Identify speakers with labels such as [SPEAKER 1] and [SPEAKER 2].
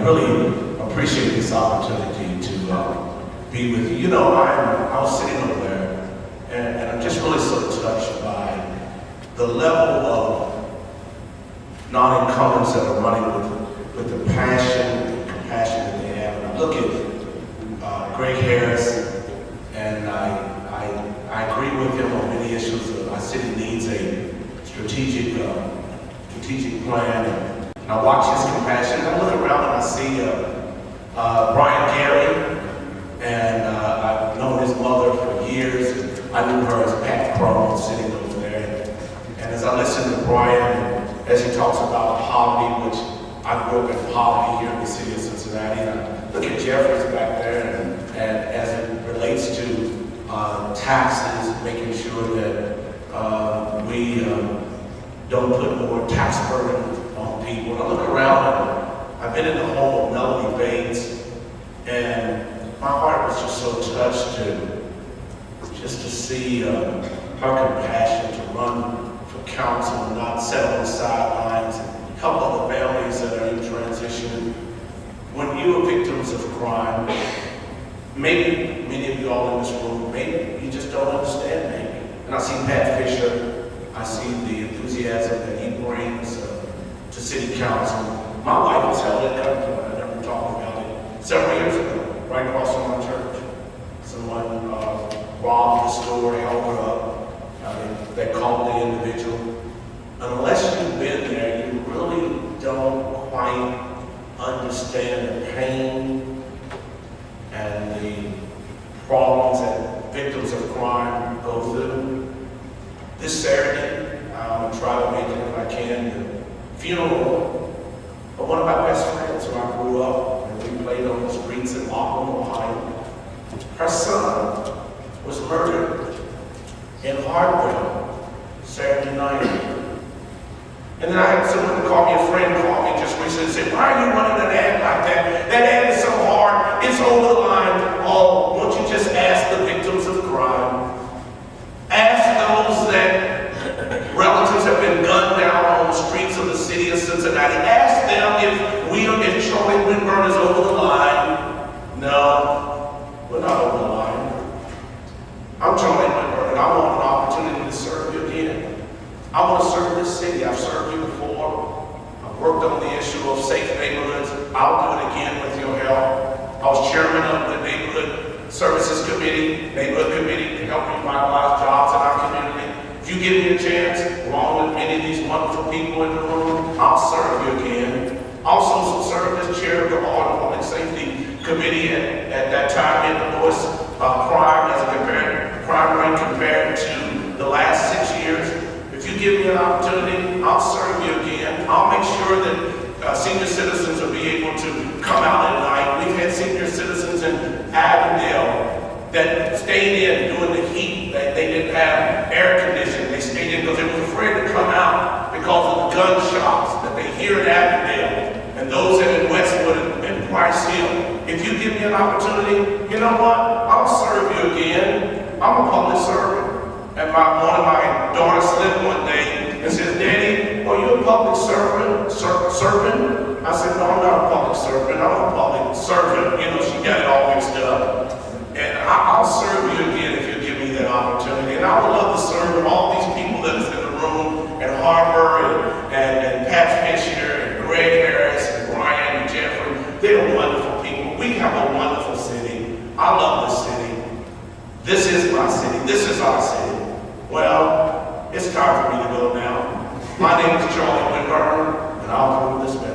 [SPEAKER 1] I really appreciate this opportunity to be with you. You know, I was sitting over there, and I'm just really so touched by the level of non-incumbents that are running with the passion and compassion that they have. And I look at Greg Harris, and I agree with him on many issues. Our city needs a strategic plan. And I watch his compassion. And I look around and I see Brian Gary, and I've known his mother for years. I knew her as Pat Crone sitting over there. And as I listen to Brian, as he talks about poverty, which I grew up in poverty here in the city of Cincinnati, and I look at Jeffries back there, and as it relates to taxes, making sure that we don't put more tax burden on people. And I look around, and I've been in the home of Melody Bates, and my heart was just so touched to see her compassion to run for council and not sit on the sidelines and help other families that are in transition. When you are victims of crime, maybe many of you all in this room, maybe you just don't understand maybe. And I see Pat Fisher, I see the enthusiasm that he brings to city council. My wife was held at gunpoint, I never talked about it, several years ago, right across from my church. Someone robbed the store, held her up, they called the individual. Unless you've been there, you really don't quite understand the pain and the problems that victims of crime go through. This Saturday, I'm going to try to make it if I can, the funeral of one of my best friends who I grew up and we played on the streets in Auckland, Ohio. Her son was murdered in Hardwell Saturday night. And then I had someone call me, a friend called me just recently and said, why are you running an ad like that? That ad is so hard, it's over the line. Oh, won't you just ask the victims of crime? Ask those that relatives have been gunned down on the streets of the city of Cincinnati. Ask them if Charlie Winburn is over the line. No, we're not over the line. I'm Charlie Winburn, and I want an opportunity to serve you again. I want to serve this city. I've served you before. I've worked on the issue of safe neighborhoods. I'll do it again with your help. I was chairman of the Neighborhood Services Committee, Neighborhood Committee, to help revitalize jobs in our community. If you give me a chance, along with many of these wonderful people in the room, I'll serve you again. Also served as chair of the Law and Public Safety Committee at that time in the lowest crime rate compared to the last 6 years. If you give me an opportunity, I'll serve you again. I'll make sure that senior citizens will be able to come out at night. We've had senior citizens in Avondale that stayed in during the heat. They didn't have air conditioning. They stayed in because they were afraid to come out because of the gunshots that they hear in Avondale and those that in Westwood and Price Hill. If you give me an opportunity, you know what? I'll serve you again. I'm a public servant. And one of my daughters slipped one day and says, Daddy, are you a public servant? I said, no, I'm not a public servant. I'm a public servant. You know, she got it all mixed up. And I'll serve you again if you give me that opportunity. And I would love to serve all these people that is in the room, and Harbor, and Pat Fisher, and Greg Harris, and Brian, and Jeffrey. They're wonderful people. We have a wonderful city. I love this city. This is my city. This is our city. Well, it's time for me to go now. My name is Charlie Winburn, and I'll prove this better.